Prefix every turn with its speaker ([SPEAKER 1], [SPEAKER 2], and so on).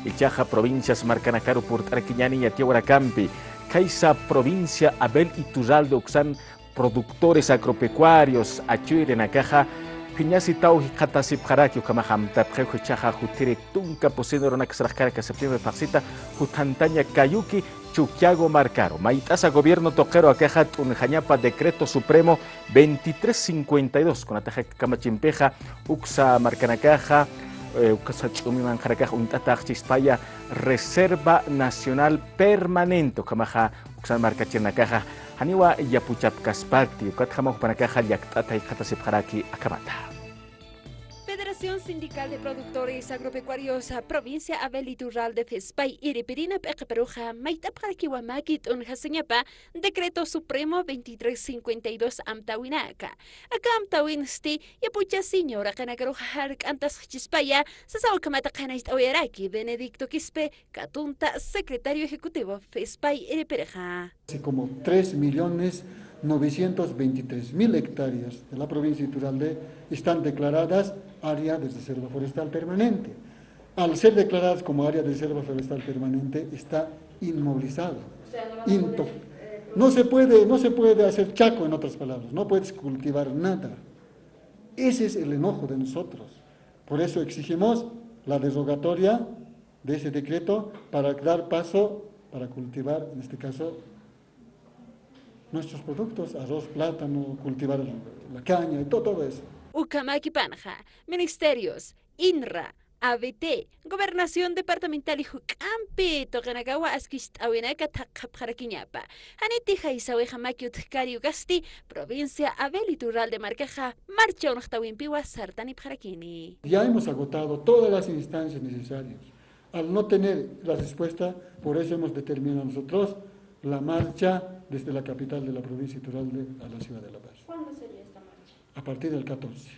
[SPEAKER 1] Ichaja provincias Marcanacaro Purtarquiñani y Atiahuaracampi, Caiza provincia Abel Iturralde Oxan, productores agropecuarios, Achuire Nakaja, Piñasi Tauji Katasip Haraki, Kamaham, Tapjejo Chaja, Jutire Tunca, Posendo Ronaxarcara, Septiembre Paxita, Jutantaña Cayuki, Chuquiago Marcaro. Maitasa Gobierno Toquero Aquejat, Unjañapa, Decreto Supremo 2352, con Ataja Camachimpeja, Uxa Marcanacaja, Reserva Nacional Permanente, Kamaja, Uxan Marcachenakaja, Haniwa Yapuchapkaspati, Ukatjamok Panakaja, Yaktata y Katasipharaki, Akamata.
[SPEAKER 2] Federación Sindical de Productores Agropecuarios, Provincia Abel Iturralde Fespay, Iripirina Pecaperuja, Maitaparakiwamakit, Unjaseñapa, Decreto Supremo 2352 Amtawinaka. Acá Amtawinsti, Yapucha Señora Canagaruja Hark Antas Chispaya, Sasaukamata Kanait Oyaraki, Benedicto Quispe, Catunta, Secretario Ejecutivo Fespay, Iripireja.
[SPEAKER 3] Así como 3.923.000 hectáreas de la provincia de Iturralde están declaradas área de reserva forestal permanente. Al ser declaradas como área de reserva forestal permanente, está inmovilizado.
[SPEAKER 2] O sea,
[SPEAKER 3] no se puede hacer chaco, en otras palabras, no puedes cultivar nada. Ese es el enojo de nosotros. Por eso exigimos la derogatoria de ese decreto para dar paso para cultivar, en este caso, nuestros productos, arroz, plátano, cultivar la caña y todo eso.
[SPEAKER 2] Ucamaki Panja, Ministerios, INRA, ABT, Gobernación Departamental y Jucampi, Tocanagawa, Askist, Awinaka, Takapjaraquiñapa, Haniti Jaisawe Jamaki Utkari Gasti, Provincia Abel Iturralde Marqueja, Marcha Unachtawimpiwa, Sartani Pjarakini.
[SPEAKER 3] Ya hemos agotado todas las instancias necesarias. Al no tener la respuesta, por eso hemos determinado nosotros la marcha desde la capital de la provincia de Iturralde a la ciudad de La Paz.
[SPEAKER 2] ¿Cuándo sería esta marcha?
[SPEAKER 3] A partir del 14.